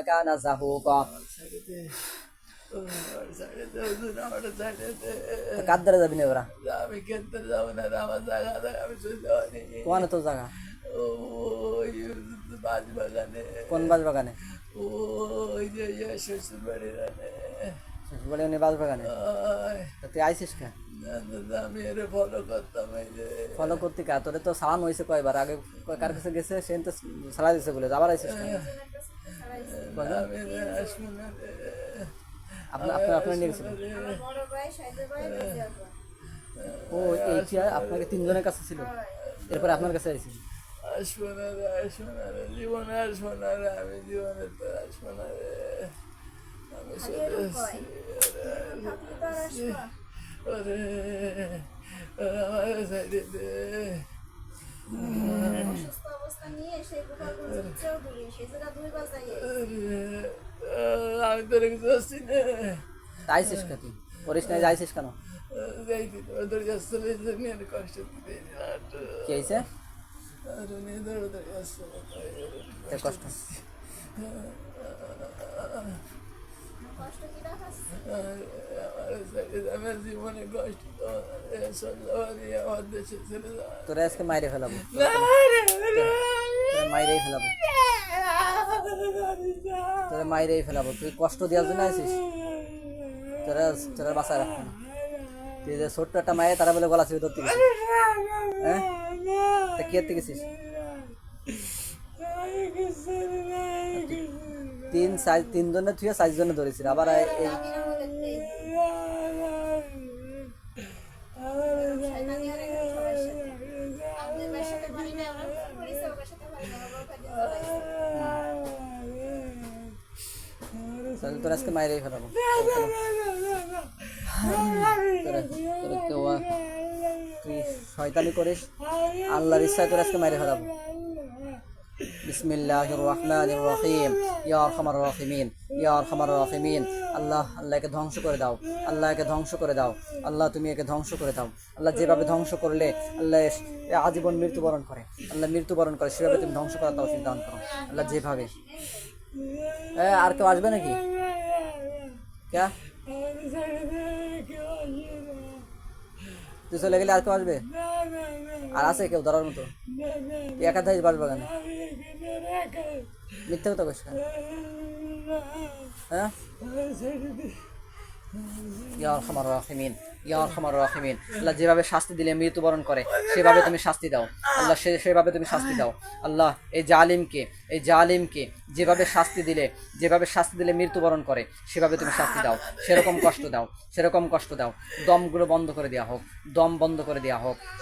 কানা জাহুকা। কার দ্বারা যাবি না ওরা? আমি ক্ষেত্রে যাবো না, আমার জায়গা আমি চলে যাবো। কোন তো জায়গা? ওই বাগানে। কোন বাজ বাগানে? ওই যে শ্বশুর বাড়ির শ্বশুরবাড়ি উনি বাজ বাগানে। তা তুই আইসিস কে? আমি এর ফলো করতাম। এই যে ফলো করতে কা? তোরে তো সালাম হয়েছে কয়বার আগে, কার কাছে গেছে সে তো সালা দিছে বলে আবার আইসিস কেন? আমি আসবো না রে। আপনার আপনার আপনার নিয়ে গেছিল? ও এইটা আপনাকে তিনজনের কাছে ছিল, এরপরে আপনার কাছে আইসি? আসবো না রে, আসবো না রে, জীবনে আসবো না রে, আমি জীবনে তো আসবো না রে। আমি চলে আসছি। ওরে আমার সাইডে দে। আমি তোর কিছু আসছি না। আইসিস কে তুই? করিস নাই যে আইসিস কেন? যাইতি তোর কাছে চলে নিয়ে কষ্ট দিতে কি হয়েছে? আর নিয়ে তোর কাছে কষ্ট? আমার জীবনে কষ্ট আমার দেশে চলে যাওয়া। তোরা আজকে মাইরে ফেলাবো, তোরা মাইরেই ফেলাবো, তোরা মাইরেই ফেলাবো। তুই কষ্ট দেওয়ার জন্য আছিস? তোরা তোরা বাঁচায় রাখবো না। তুই যে ছোট্ট একটা মায়ে তারা বলে গলা ছিঁড়ে ধরতে গেছিস, হ্যাঁ? তা কি করতে গেছিস? তিনজনে তুই 4 জনে ধরেছিল আবার এই তাহলে তোর আজকে মাইরেই ফেলাবো। তুই শয়তানি করিস, আল্লাহর ইচ্ছায় তোর আজকে মাইরে ফেলাবো। বিসমিল্লাহির রহমানির রহিম। ইয়া আরহামার রাহিমিন, ইয়া আরহামার রাহিমিন। আল্লাহ, আল্লাহকে ধ্বংস করে দাও, আল্লাহকে ধ্বংস করে দাও। আল্লাহ তুমি একে ধ্বংস করে দাও। আল্লাহ যেভাবে ধ্বংস করলে আল্লাহ আজীবন মৃত্যুবরণ করে, আল্লাহ মৃত্যুবরণ করে সেভাবে তুমি ধ্বংস করার তৌফিক দান করো আল্লাহ। যেভাবে আর কেউ আসবে নাকি? কে? তুই চলে গেলে আর কেউ আসবে? আর আছে কেউ ধরার মতো? তুই একা থাকিস বাস বাগানে? মিথ্যে কথা কইস কেন? হ্যাঁ? ইয়া আরহামার রাহিমিন, ইয়া আরহামার রাহিমিন। আল্লাহ যেভাবে শাস্তি দিলে মৃত্যুবরণ করে সেভাবে তুমি শাস্তি দাও আল্লাহ, সেভাবে তুমি শাস্তি দাও আল্লাহ। এই জালিমকে যেভাবে শাস্তি দিলে মৃত্যুবরণ করে সেভাবে তুমি শাস্তি দাও, সেরকম কষ্ট দাও। দমগুলো বন্ধ করে দেওয়া হোক,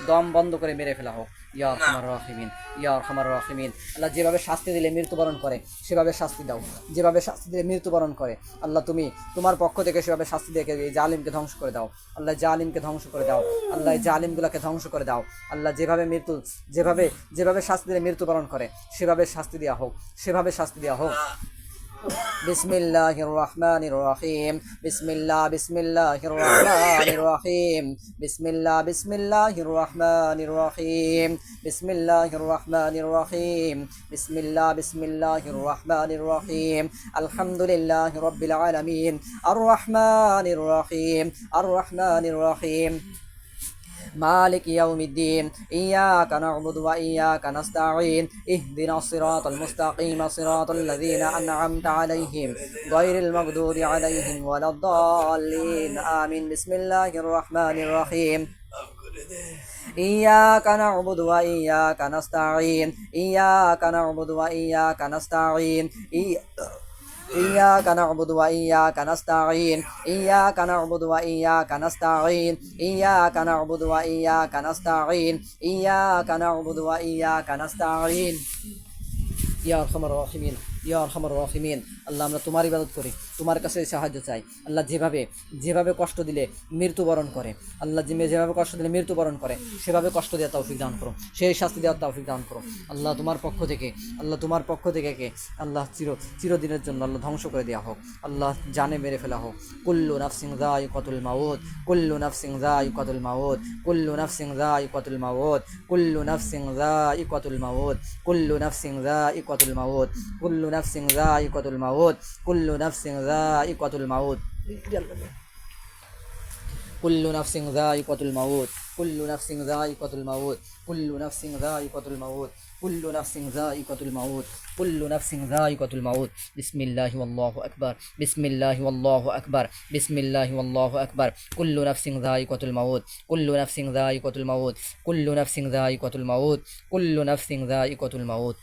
দম বন্ধ করে মেরে ফেলা হোক। ইয়া আরহামার রাহিমিন, ইয়া আরহামার রাহিমিন। আল্লাহ যেভাবে শাস্তি দিলে মৃত্যুবরণ করে সেভাবে শাস্তি দাও, যেভাবে শাস্তি দিলে মৃত্যুবরণ করে আল্লাহ তুমি তোমার পক্ষ থেকে সেভাবে শাস্তি দিয়ে এই জালিমকে ধ্বংস করে দাও আল্লাহ। জালিমকে ধ্বংস করে দাও আল্লাহ, জালিমগুলোকে ধ্বংস করে দাও আল্লাহ। যেভাবে শাস্তি দিলে মৃত্যুবরণ করে সেভাবে শাস্তি দেওয়া হোক। বিসমিল্লাহির রহমানির রহিম। বিসমিল্লাহির রহমানির রহিম। বিসমিল্লাহির রহমানির রহিম। বিসমিল্লাহির রহমানির রহিম। বিসমিল্লাহির রহমানির রহিম। আলহামদুলিল্লাহি রাব্বিল আলামিন। আর রহমানির রহিম। مالك يوم الدين. إياك نعبد وإياك نستعين. اهدنا الصراط المستقيم صراط الذين أنعمت عليهم غير المغضوب عليهم ولا الضالين آمين. بسم الله الرحمن الرحيم. إياك نعبد وإياك نستعين. إياك نعبد وإياك نستعين. إياك نعبد وإياك نستعين. إياك نعبد وإياك نستعين. إياك نعبد وإياك نستعين. إياك نعبد وإياك نستعين. ইয়া আরহামার রাহিমিন, ইয়া আরহামার রাহিমিন। আল্লাহ আমরা তোমার ইবাদত করি, তোমার কাছে সাহায্য চাই আল্লাহ। যেভাবে কষ্ট দিলে মৃত্যুবরণ করে আল্লাহ, যেভাবে কষ্ট দিলে মৃত্যুবরণ করে সেভাবে কষ্ট দেওয়ার তৌফিক দান করো, সেই শাস্তি দেওয়ার তৌফিক দান করো আল্লাহ। তোমার পক্ষ থেকে কে আল্লাহ চিরদিনের জন্য আল্লাহ ধ্বংস করে দেওয়া হোক আল্লাহ, জানে মেরে ফেলা হোক। কুল্লু নাফসিন যায়িকাতুল মাউত, কুল্লু নাফসিন যায়িকাতুল মাউত, কুল্লু নাফসিন যায়িকাতুল মাউত, কুল্লু নাফসিন যায়িকাতুল মাউত, কুল্লু নাফসিন যায়িকাতুল মাউত, কুল্লু নাফসিন যায়িকাতুল মাউত। الموت كل نفس ذائقة الموت كل نفس ذائقة الموت كل نفس ذائقة الموت كل نفس ذائقة الموت كل نفس ذائقة الموت كل نفس ذائقة الموت بسم الله والله أكبر بسم الله والله أكبر بسم الله والله أكبر كل نفس ذائقة الموت كل نفس ذائقة الموت كل نفس ذائقة الموت كل نفس ذائقة الموت